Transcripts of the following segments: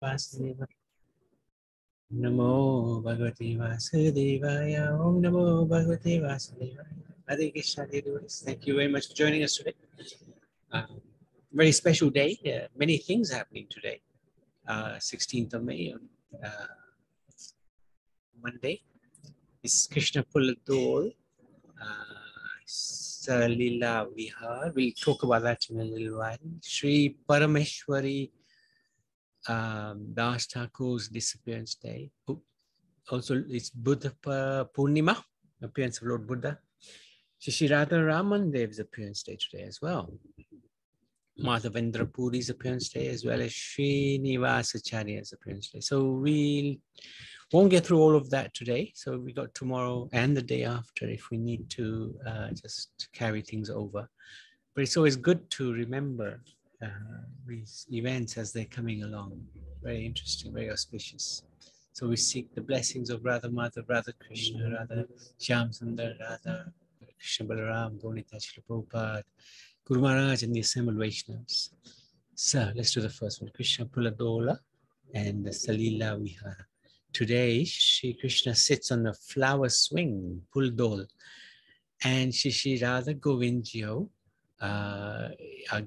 Vasudeva. Namo Bhagavate Vasudevaya. Om Namo Bhagavate Vasudevaya. Hare Krishna, dear devotees. Thank you very much for joining us today. Very special day. Many things happening today. 16th of May on Monday. It's Krsna Phula Dola, Salila, Vihara. We'll talk about that in a little while. Shree Paramesvari, Das Thakur's disappearance day. Also, it's Buddha Purnima, appearance of Lord Buddha. Shri Radha Raman Dev's appearance day today as well. Madhavendra Puri's appearance day, as well as Srinivasacharya's appearance day. So we won't get through all of that today. So we got tomorrow and the day after if we need to just carry things over. But it's always good to remember these events as they're coming along. Very interesting, very auspicious. So we seek the blessings of Radha Mata, Radha Krishna, Radha Shyam Sundar, Radha Krishna Balaram, Bonita Srila Prabhupada, Guru Maharaj, and the assembled Vaishnavas. So let's do the first one. Krsna Phula Dola and the Salila Vihara. Today, Shri Krishna sits on a flower swing, Phula Dola, and Shri Radha Govindjiyo are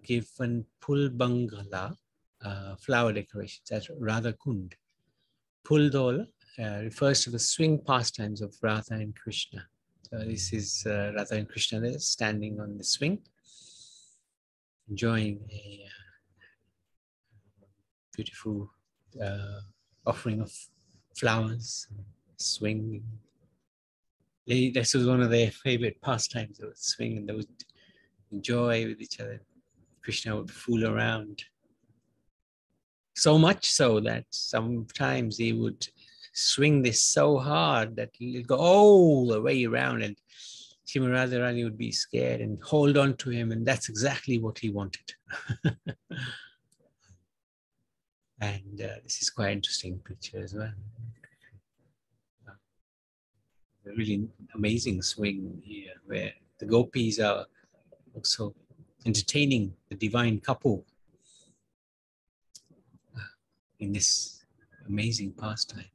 given Phul Bangala flower decorations at Radha Kund. Phula Dola refers to the swing pastimes of Radha and Krishna. So this is Radha and Krishna there standing on the swing, enjoying a beautiful offering of flowers, swing. This was one of their favorite pastimes. They would swing and they would enjoy with each other. Krishna would fool around. So much so that sometimes he would swing this so hard that he'd go all the way around and Srimati Radharani would be scared and hold on to him, and that's exactly what he wanted. And this is quite interesting picture as well. A really amazing swing here where the gopis are also entertaining the divine couple in this amazing pastime.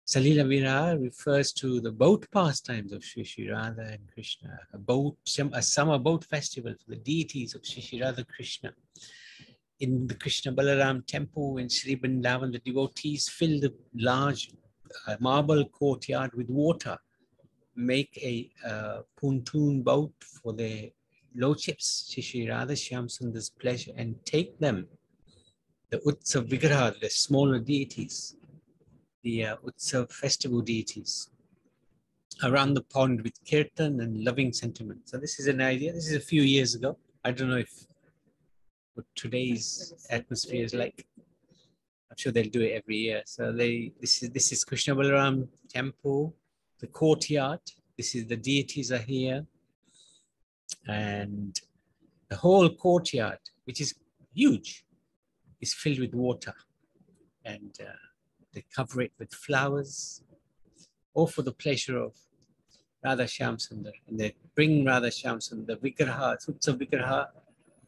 Salila Vihara refers to the boat pastimes of Shri Radha and Krishna, a summer boat festival for the deities of Shri Radha Krishna. In the Krishna Balaram temple in Sri Vrindavan, the devotees fill the large marble courtyard with water, make a pontoon boat for their lordships, Shri Radha Shyam Sundar's pleasure, and take them, the Utsav Vigraha, the smaller deities, the Utsav festival deities, around the pond with kirtan and loving sentiment. So this is an idea. This is a few years ago. I don't know what today's atmosphere is like. I'm sure they'll do it every year. So this is Krishna Balaram temple, the courtyard. This is the deities are here, and the whole courtyard, which is huge, is filled with water, and they cover it with flowers, all for the pleasure of Radha Shyam Sundar. And they bring Radha Shyam Sundar, Vigraha,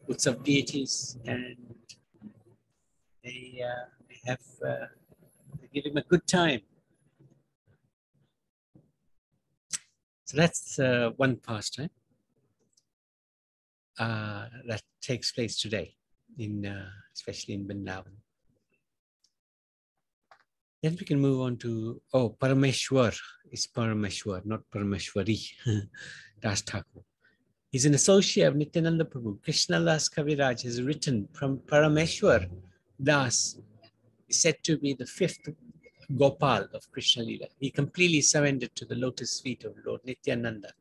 Utsav deities, and they give him a good time. So that's one pastime that takes place today, especially in Vrindavan. Then we can move on to, Paramesvar is Paramesvar, not Paramesvari, Das Thakur. He's an associate of Nityananda Prabhu. Krishna Das Kaviraj has written from Paramesvar Das is said to be the fifth Gopal of Krishna Lila. He completely surrendered to the lotus feet of Lord Nityananda.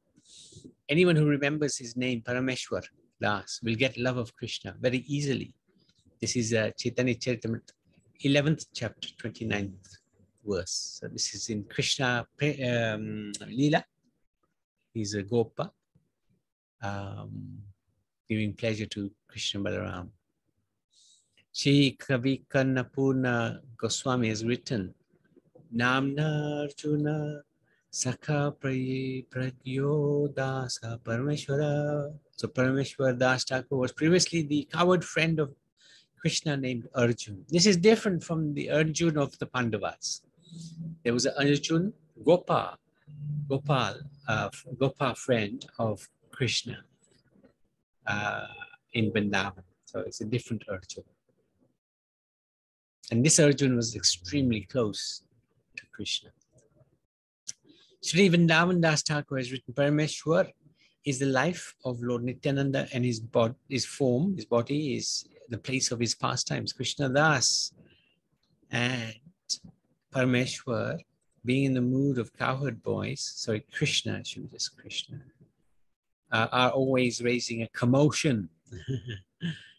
Anyone who remembers his name, Paramesvar Das, will get love of Krishna very easily. This is Chaitanya Charitamrita, 11th chapter, 29th verse. So this is in Krishna Lila. He's a Gopa, giving pleasure to Krishna Balaram. Shri Kavi Kannapurna Goswami has written, Namna Arjuna Sakha Pragyo Dasa Paramesvara. So Parameswara Das Thakur was previously the coward friend of Krishna named Arjun. This is different from the Arjun of the Pandavas. There was an Arjun, Gopal, Gopal friend of Krishna in Vrindavan. So it's a different Arjun. And this Arjun was extremely close to Krishna. Shree Vrindavan Das Thakur has written, Parameswar is the life of Lord Nityananda, and his body is the place of his pastimes. Krishna Das and Parameswar, being in the mood of cowherd boys, Krishna, are always raising a commotion.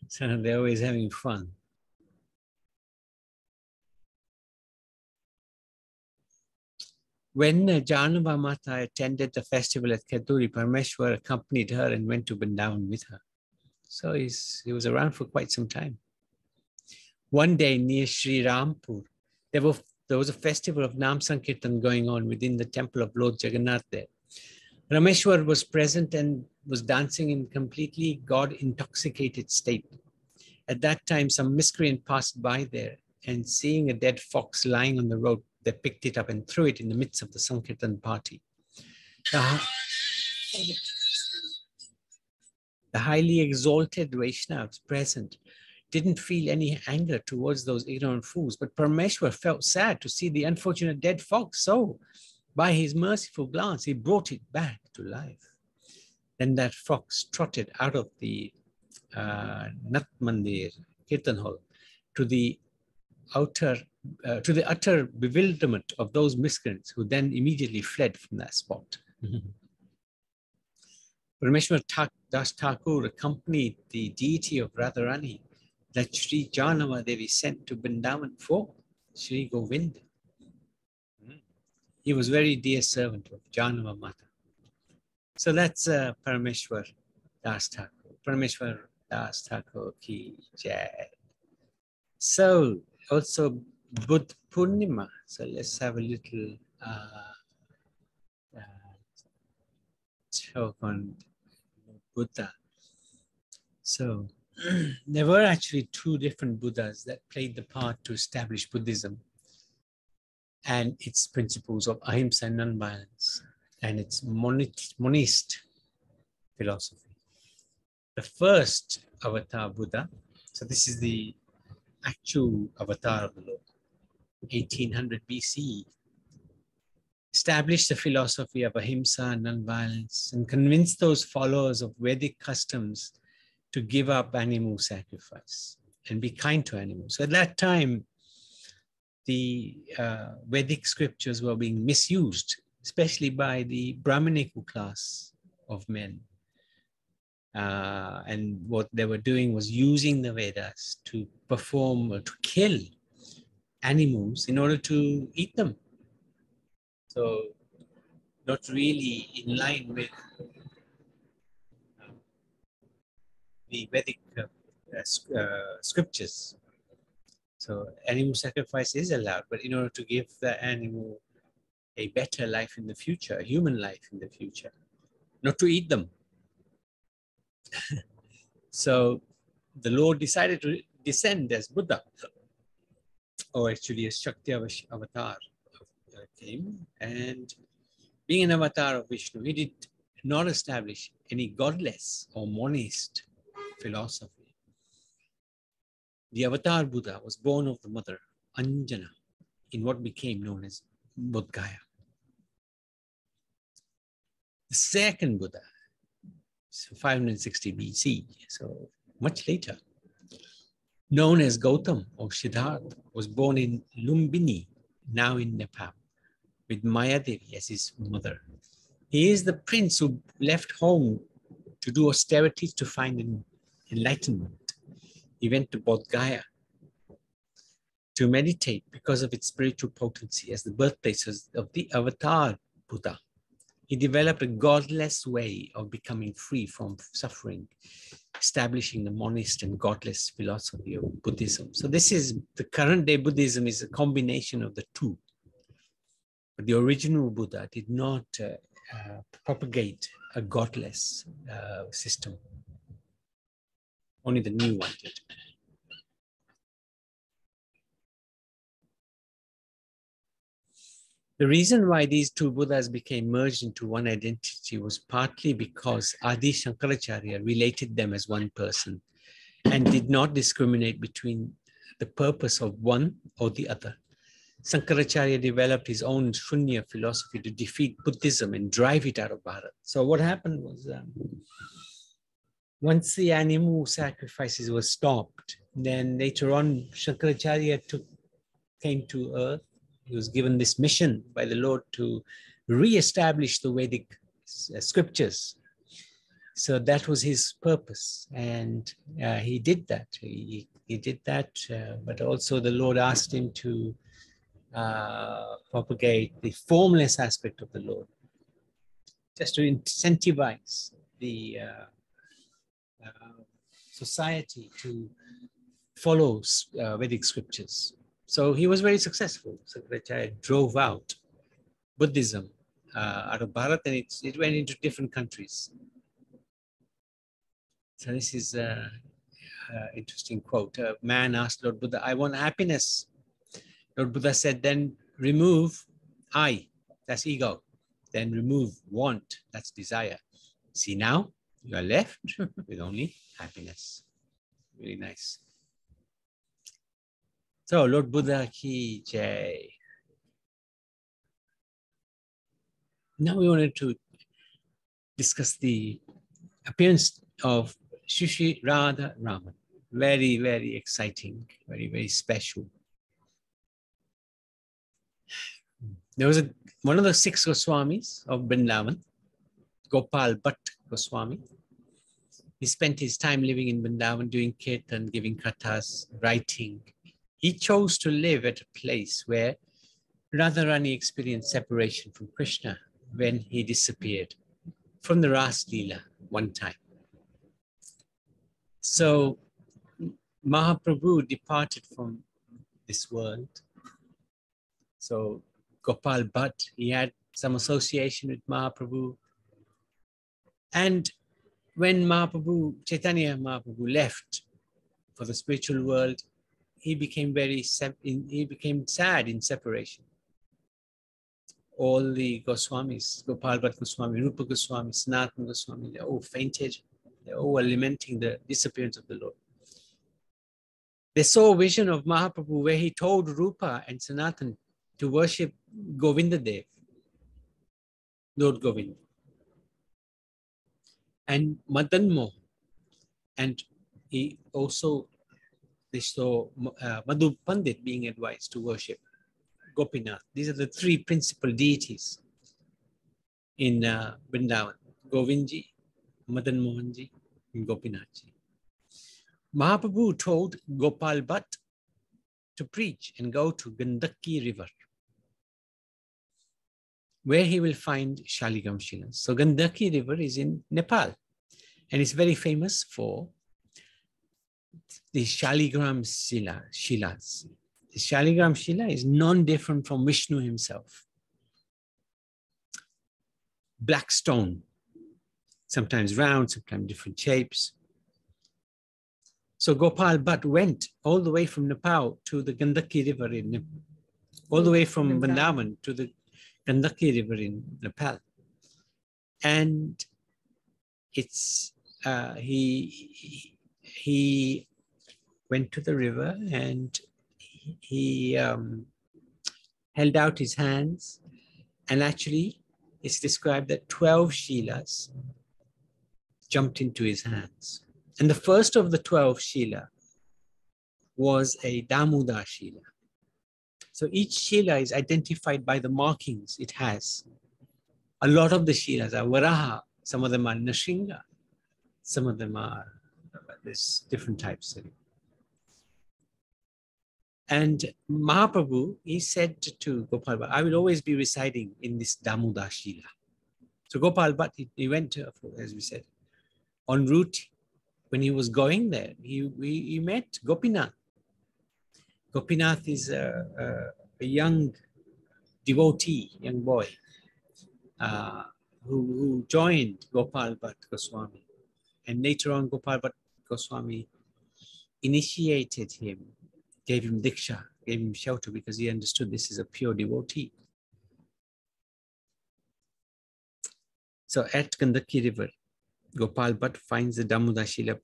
So they're always having fun. When Janava Mata attended the festival at Kaduri, Parameswar accompanied her and went to Vrindavan with her. So he was around for quite some time. One day near Sri Rampur, there was a festival of Nam Sankirtan going on within the temple of Lord Jagannath there. Parameswar was present and was dancing in completely God-intoxicated state. At that time, some miscreant passed by there, and seeing a dead fox lying on the road, they picked it up and threw it in the midst of the Sankirtan party. The highly exalted Vaishnavas present didn't feel any anger towards those ignorant fools, but Parameswar felt sad to see the unfortunate dead fox. So, by his merciful glance, he brought it back to life. Then that fox trotted out of the Nat Mandir Kirtan Hall to the utter bewilderment of those miscreants, who then immediately fled from that spot. Parameswar Das Thakur accompanied the deity of Radharani that Sri Janava Devi sent to Vrindavan for, Sri Govind. He was very dear servant of Janava Mata. So that's Parameswar Das Thakur. Parameswar Das Thakur ki jai. So also Buddha Purnima. So let's have a little talk on Buddha. So there were actually two different Buddhas that played the part to establish Buddhism and its principles of ahimsa and non-violence and its monist philosophy. The first avatar Buddha, so this is the actual avatar of the Lord, 1800 BC, established the philosophy of ahimsa and non-violence and convinced those followers of Vedic customs to give up animal sacrifice and be kind to animals. So at that time, the Vedic scriptures were being misused, especially by the Brahminical class of men. And what they were doing was using the Vedas to perform or to kill animals in order to eat them. So not really in line with the Vedic scriptures. So animal sacrifice is allowed, but in order to give the animal a better life in the future, a human life in the future, not to eat them. So the Lord decided to descend as Buddha, or actually a Shakti avatar came, and being an avatar of Vishnu, he did not establish any godless or monist philosophy. The avatar Buddha was born of the mother Anjana in what became known as Bodh Gaya. The second Buddha, so 560 BC, so much later, known as Gautam or Siddhartha, was born in Lumbini, now in Nepal, with Mayadevi as his mother. He is the prince who left home to do austerities to find enlightenment. He went to Bodh Gaya to meditate because of its spiritual potency as the birthplace of the avatar Buddha. He developed a godless way of becoming free from suffering, establishing the monist and godless philosophy of Buddhism. So this is, the current day Buddhism is a combination of the two. But the original Buddha did not propagate a godless system. Only the new one did. The reason why these two Buddhas became merged into one identity was partly because Adi Shankaracharya related them as one person and did not discriminate between the purpose of one or the other. Shankaracharya developed his own Shunya philosophy to defeat Buddhism and drive it out of Bharat. So what happened was, once the animal sacrifices were stopped, then later on, Shankaracharya came to earth. He was given this mission by the Lord to re-establish the Vedic scriptures. So that was his purpose, and he did that. He did that, but also the Lord asked him to propagate the formless aspect of the Lord, just to incentivize the society to follow Vedic scriptures. So he was very successful. Shankaracharya drove out Buddhism out of Bharat, and it went into different countries. So this is an interesting quote. A man asked Lord Buddha, "I want happiness." Lord Buddha said, "Then remove I, that's ego. Then remove want, that's desire. See, now you are left with only happiness." Really nice. So Lord Buddha ki jai. Now we wanted to discuss the appearance of Shree Radha Raman. Very, very exciting, very, very special. There was one of the 6 Goswamis of Vrindavan, Gopal Bhatt Goswami. He spent his time living in Vrindavan, doing kirtan, giving kathas, writing. He chose to live at a place where Radharani experienced separation from Krishna when he disappeared from the Ras Leela one time. So Mahaprabhu departed from this world. So Gopal Bhatt, he had some association with Mahaprabhu. And when Chaitanya Mahaprabhu left for the spiritual world, he became sad in separation. All the Goswamis, Gopal Bhatt Goswami, Rupa Goswami, Sanatana Goswami, they all fainted. They all were lamenting the disappearance of the Lord. They saw a vision of Mahaprabhu where he told Rupa and Sanatana to worship Govinda Dev, Lord Govinda, and Madan Mohan. And they saw Madhu Pandit being advised to worship Gopinath. These are the 3 principal deities in Vrindavan: Govindji, Madan Mohanji, and Gopinathji. Mahaprabhu told Gopal Bhatt to preach and go to Gandaki river, where he will find Shaligram Shilas. So Gandaki river is in Nepal, and it's very famous for the Shaligram Shilas. The Shaligram Shila is non-different from Vishnu himself. Black stone, sometimes round, sometimes different shapes. So Gopal Bhatt went all the way from Nepal to the Gandaki river in Nepal, all the way from Vrindavan to the Gandaki river in Nepal. And it's, he went to the river and he held out his hands, and actually it's described that 12 Shilas jumped into his hands. And the first of the 12 Shila was a Damodar Shila. So each Shila is identified by the markings it has. A lot of the Shilas are Varaha, some of them are Nrsimha, some of them are this different types. And Mahaprabhu, he said to Gopal Bhatt, "I will always be residing in this Damodar Shila." So Gopal Bhatt, he went, as we said, en route. When he was going there, he met Gopinath. Gopinath is a young devotee, young boy, who joined Gopal Bhatt Goswami. And later on, Gopal Bhatt Goswami initiated him, gave him diksha, gave him shelter, because he understood this is a pure devotee. So at Gandaki River, Gopal Bhatt finds the Damodar Shila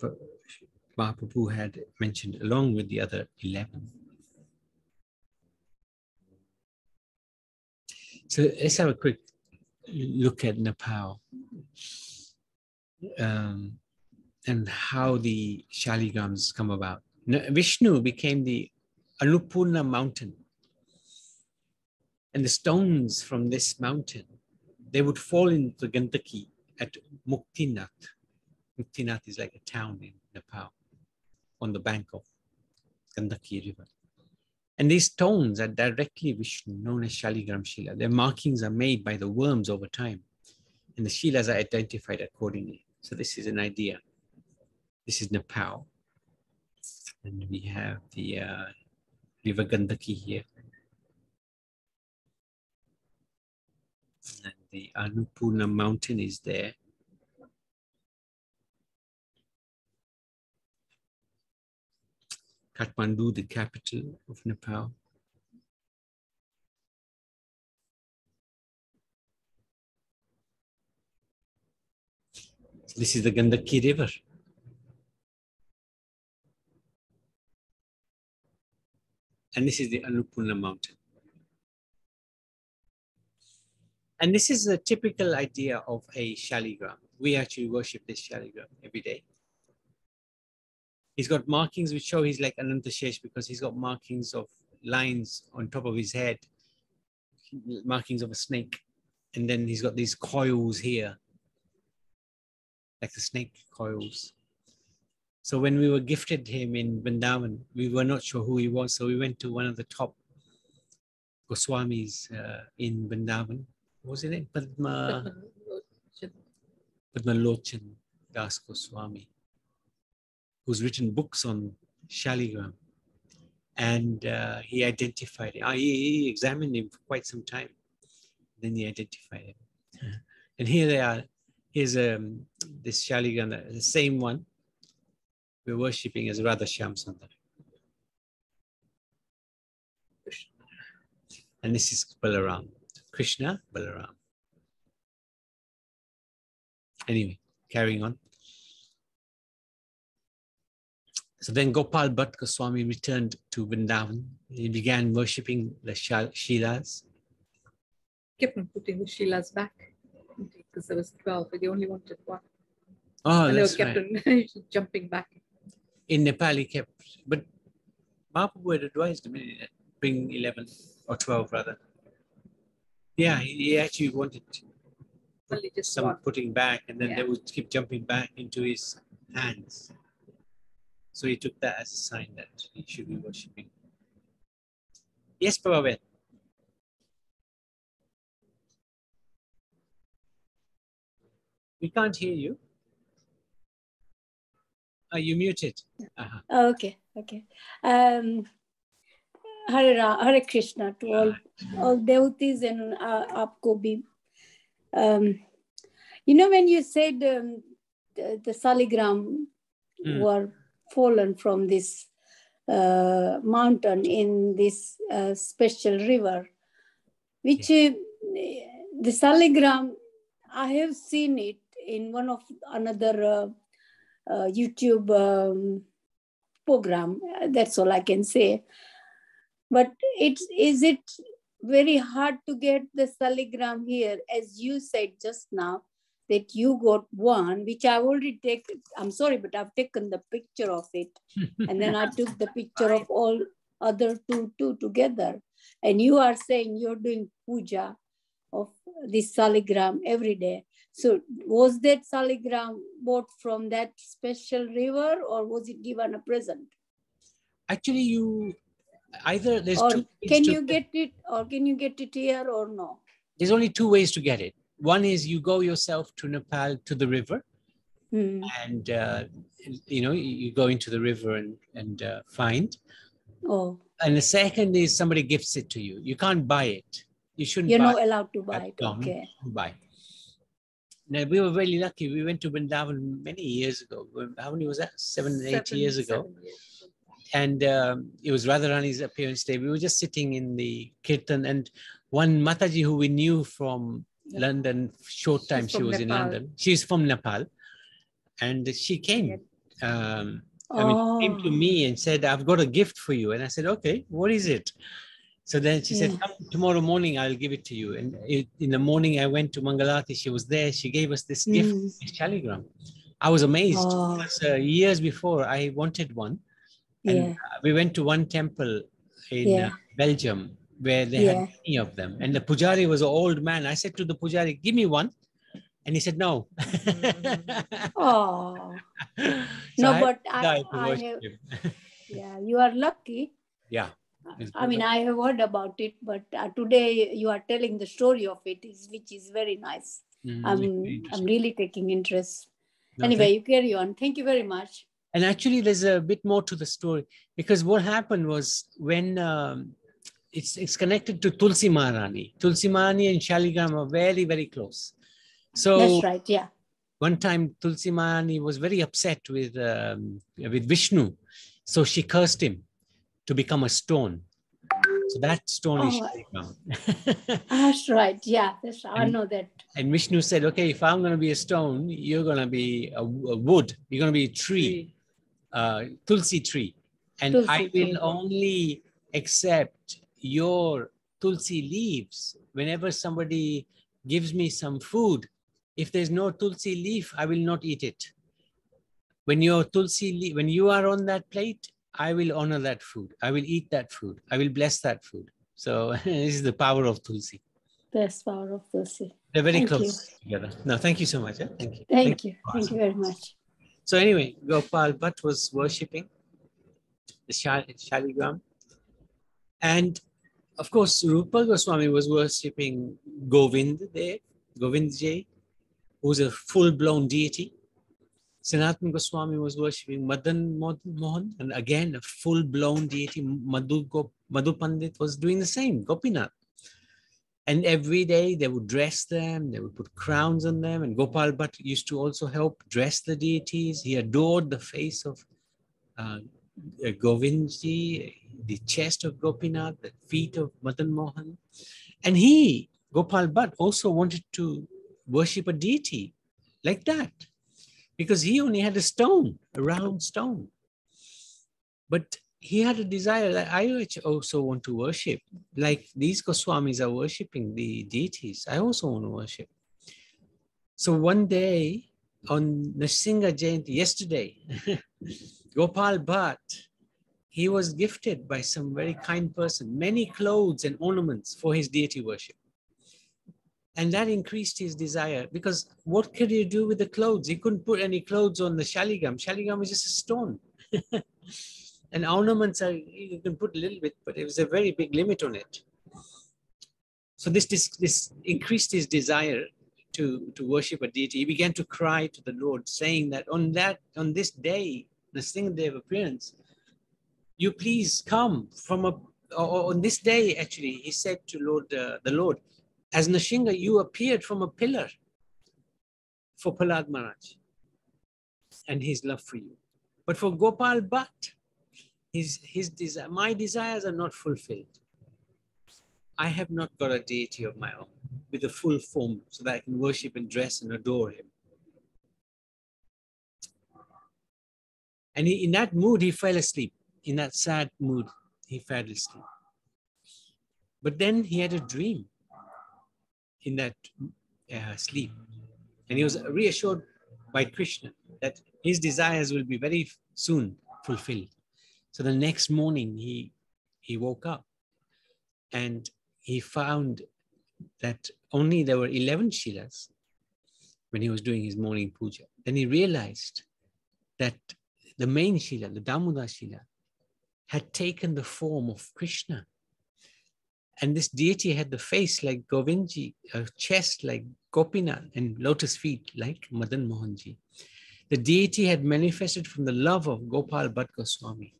Mahaprabhu had mentioned along with the other 11. So let's have a quick look at Nepal and how the Shaligrams come about. Vishnu became the Annapurna mountain, and the stones from this mountain, they would fall into Gandaki at Muktinath. Muktinath is like a town in Nepal on the bank of Gandaki River. And these stones are directly Vishnu, known as Shaligram Shila. Their markings are made by the worms over time, and the Shilas are identified accordingly. So this is an idea. This is Nepal. And we have the River Gandaki here. And the Annapurna mountain is there. Kathmandu, the capital of Nepal. So this is the Gandaki River. And this is the Annapurna mountain. And this is a typical idea of a Shaligram. We actually worship this Shaligram every day. He's got markings which show he's like Anantashesh because he's got markings of lines on top of his head, markings of a snake. And then he's got these coils here, like the snake coils. So when we were gifted him in Vrindavan, we were not sure who he was. So we went to one of the top Goswamis in Vrindavan. What was his name? Padmalochan Das Goswami, who's written books on Shaligram. And he identified him. He examined him for quite some time. Then he identified him. And here they are. Here's this Shaligram, the same one we're worshipping as Radha Shyamsundar. And this is Balaram. Krishna, Balaram. Anyway, carrying on. So then Gopal Bhatt Goswami returned to Vrindavan. He began worshipping the Shilas. Kept on putting the Shilas back because there was 12, but they only wanted one. Oh, and that's they kept right. on jumping back. In Nepal, he kept, but Mahaprabhu had advised him, bring 11 or 12 rather. Yeah, he actually wanted some putting back, and then they would keep jumping back into his hands. So he took that as a sign that he should be worshipping. Yes, Prabhupada. We can't hear you. Are you muted? Okay. Hare Krishna to all devotees and aapko bhi. When you said the Saligram were fallen from this mountain in this special river, which the Saligram, I have seen it in one of another YouTube program. That's all I can say. But is it very hard to get the Saligram here, as you said just now, that you got one, which I've already taken. I'm sorry, but I've taken the picture of it. And then I took the picture of all other two together. And you are saying you're doing puja of this Saligram every day. So was that Saligram bought from that special river, or was it given a present? Actually, either there's or two ways can you get it, or can you get it here or no? There's only two ways to get it. One is you go yourself to Nepal to the river, and you go into the river and find. Oh. And the second is somebody gifts it to you. You can't buy it. You shouldn't. You're buy not allowed to buy it. Okay. Buy. Now, we were very lucky. We went to Vrindavan many years ago. How many was that? 8 years ago. And it was Radharani's appearance day. We were just sitting in the kirtan, and one Mataji who we knew from London, short time She's she from was in Nepal. London. She's from Nepal. And she came. I mean, she came to me and said, I've got a gift for you. And I said, okay, what is it? So then she said, come tomorrow morning, I'll give it to you. And in the morning, I went to Mangalati. She was there. She gave us this gift, this Shaligram. I was amazed. Because, years before, I wanted one. And we went to one temple in Belgium where they had many of them. And the pujari was an old man. I said to the pujari, give me one. And he said, no. Oh. So No, but I have, him. yeah, you are lucky. Yeah. I mean, I have heard about it, but today you are telling the story of it, which is very nice. I'm really taking interest. No, anyway, you carry on. Thank you very much. And actually, there's a bit more to the story, because what happened was when it's connected to Tulsi Maharani. Tulsi Maharani and Shaligram are very, very close. So that's right, yeah. One time, Tulsi Maharani was very upset with Vishnu. So she cursed him to become a stone. So that stone is Shaligram. That's right, yeah. I know that. And Vishnu said, okay, if I'm going to be a stone, you're going to be a wood. You're going to be a tree, Tulsi tree. And Tulsi I will only accept your Tulsi leaves whenever somebody gives me some food. If there's no Tulsi leaf, I will not eat it. When your Tulsi leaf, when you are on that plate, I will honor that food. I will eat that food. I will bless that food. So this is the power of Tulsi. That's power of Tulsi. They're very close together. No, thank you so much. Thank you. Thank you. Thank you very much. So anyway, Gopal Bhatt was worshipping the Shaligram. And of course, Rupa Goswami was worshipping Govind there, Govindji, who's a full-blown deity. Sanatana Goswami was worshipping Madan Mohan, and again, a full-blown deity. Madhu Pandit was doing the same, Gopinath. And every day they would dress them, they would put crowns on them. And Gopal Bhatt used to also help dress the deities. He adored the face of Govindji, the chest of Gopinath, the feet of Madan Mohan. And he, Gopal Bhatt, also wanted to worship a deity like that, because he only had a stone, a round stone. But he had a desire that I also want to worship. Like these Goswamis are worshipping the deities, I also want to worship. So one day on Nrsimha Jayanti, yesterday, Gopal Bhatt, he was gifted by some very kind person many clothes and ornaments for his deity worship. And that increased his desire, because what could he do with the clothes? He couldn't put any clothes on the Shaligram. Shaligram is just a stone. And ornaments are, you can put a little bit, but it was a very big limit on it. So this increased his desire to worship a deity. He began to cry to the Lord, saying that on this day, the single day of appearance, you please come on this day, actually, he said to the Lord, as Nrsimha, you appeared from a pillar for Prahlad Maharaj and his love for you. But for Gopal Bhatt, my desires are not fulfilled. I have not got a deity of my own with a full form so that I can worship and dress and adore him. And in that mood, he fell asleep. In that sad mood, he fell asleep. But then he had a dream in that sleep. And he was reassured by Krishna that his desires will be very soon fulfilled. So the next morning, he woke up and he found that only there were 11 Shilas when he was doing his morning puja. Then he realized that the main Shila, the Damodar Shila, had taken the form of Krishna. And this deity had the face like Govindji, a chest like Gopinath, and lotus feet like Madan Mohanji. The deity had manifested from the love of Gopal Bhatt Goswami.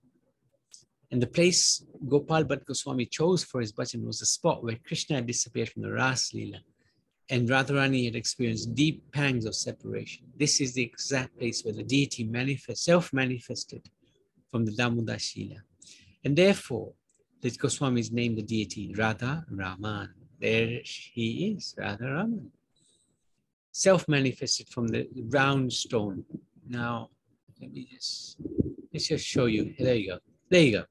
And the place Gopal Bhatt Goswami chose for his bhajan was the spot where Krishna had disappeared from the Ras Leela, and Radharani had experienced deep pangs of separation. This is the exact place where the deity self-manifested from the Damodar Shila. And therefore, the Goswamis named the deity Radha Raman. There he is, Radha Raman. Self-manifested from the round stone. Now, let's just show you. There you go. There you go.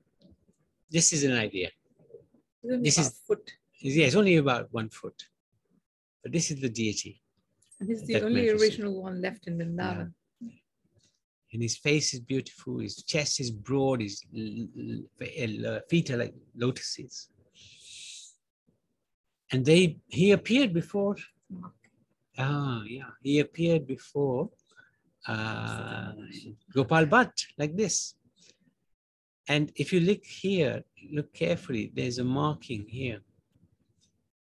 This is an idea. This is foot. Yeah, it's only about 1 foot. But this is the deity. And this is the only original one left in Vrindavan. Yeah. And his face is beautiful. His chest is broad. His feet are like lotuses. And he appeared before. He appeared before Gopal Bhatt, like this. And if you look here, look carefully, there's a marking here.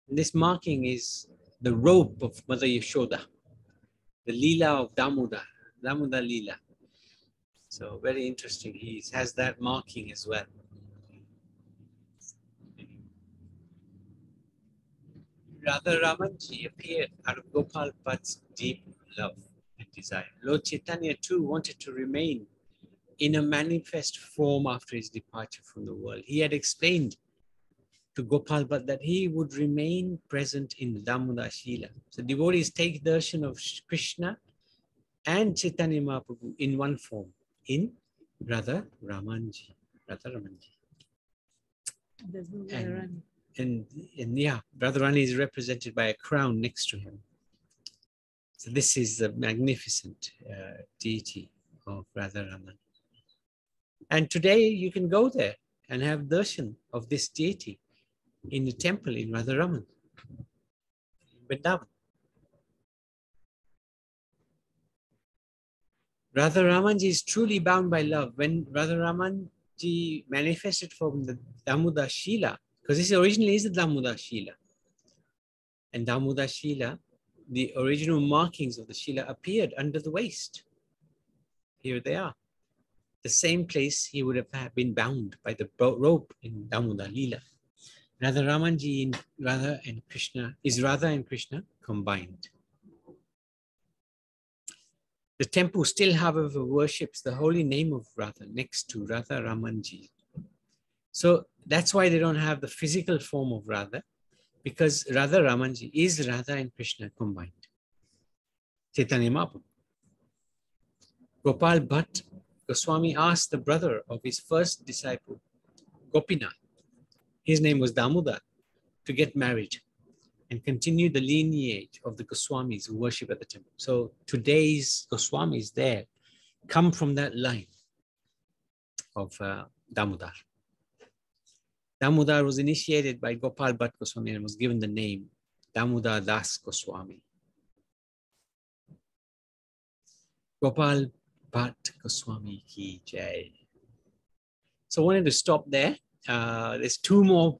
And this marking is the robe of Mother Yashoda, the Leela of Damodar Leela. So very interesting. He has that marking as well. Radha Ramanji appeared out of Gopal Bhatt's deep love and desire. Lord Chaitanya too wanted to remain in a manifest form after his departure from the world. He had explained to Gopal Bhatt that he would remain present in Damodar Shila. So devotees take darshan of Krishna and Chaitanya Mahaprabhu in one form, in Radha Ramanji. There's no Radharani. And yeah, Radharani is represented by a crown next to him. So this is the magnificent deity of Radha Raman. And today you can go there and have darshan of this deity in the temple in Radha Raman, Vrindavan. Radha Ramanji is truly bound by love. When Radha Ramanji manifested from the Damodar Shila, because this originally is the Damodar Shila. And Damodar Shila, the original markings of the Shila appeared under the waist. Here they are. The same place he would have been bound by the rope in Damodar Leela. Radha Ramanji in Radha and Krishna combined. The temple still, however, worships the holy name of Radha next to Radha Ramanji. So that's why they don't have the physical form of Radha, because Radha Ramanji is Radha and Krishna combined. Chaitanya Mahaprabhu. Gopal Bhatt Goswami asked the brother of his first disciple, Gopinath, his name was Damodar, to get married and continue the lineage of the Goswamis who worship at the temple. So today's Goswamis there come from that line of Damodar. Damodar was initiated by Gopal Bhatt Goswami and was given the name Damodar Das Goswami. Gopal Bhatt Goswami ki jai. So I wanted to stop there. There's 2 more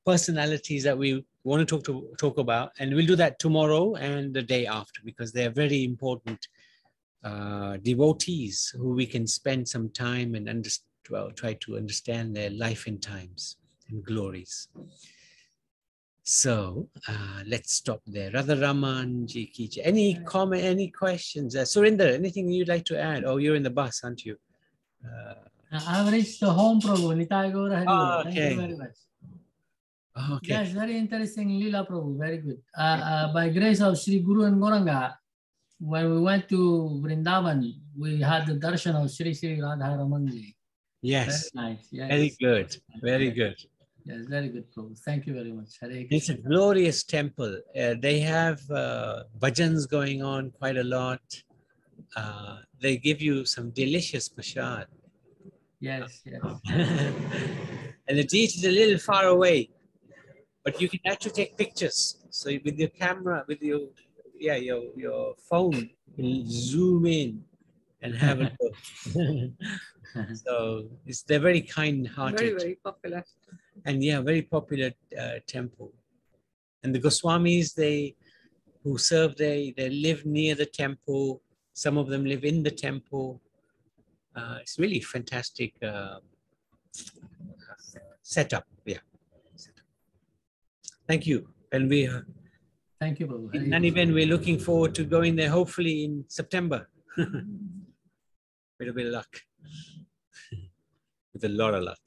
personalities that we want to talk about, and we'll do that tomorrow and the day after, because they're very important devotees who we can spend some time and try to understand their life and times and glories. So let's stop there. Radha Raman ji ki jai. Any comment, any questions? Surinder, anything you'd like to add? Oh, you're in the bus, aren't you? I've reached the home, Prabhu. Nitai Gaur Hari. Okay. Thank you very much. Okay. Yes, very interesting, Leela Prabhu. Very good. By grace of Sri Guru and Gauranga, when we went to Vrindavan, we had the darshan of Sri Radha Raman ji. Yes. Very nice. Yes. Very good. Very good. Yes, very good, Prabhu. Thank you very much. Hare It's Krishna. a glorious temple. They have bhajans going on quite a lot. They give you some delicious prasad. Yes, yes. And the deity is a little far away, but you can actually take pictures. So with your camera, with your phone, you zoom in and have a look. So they're very kind-hearted. Very, very popular. And yeah, very popular temple. And the Goswamis, who serve there, they live near the temple. Some of them live in the temple. It's really fantastic setup. Yeah. Thank you. And Thank you, Prabhu. in an event, we're looking forward to going there, hopefully in September. With a bit of luck. With a lot of luck.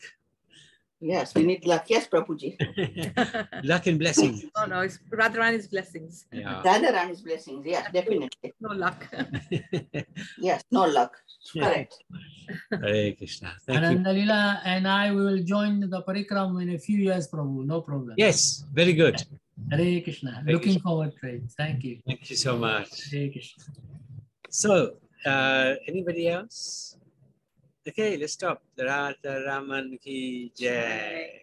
Yes, we need luck. Yes, Prabhuji. Luck and blessings. Oh no, it's Radharani's blessings. Yeah. Radha Rani's blessings. Yes, definitely. No luck. Yes, no luck. Correct. Hare Krishna. Thank you. Anandalila and I will join the parikram in a few years, Prabhu. No problem. Yes, very good. Hare Krishna. Hare Looking Krishna. forward to it. Thank you. Thank you so much. Hare Krishna. So, anybody else? Okay, let's stop. Radha Raman ki jai.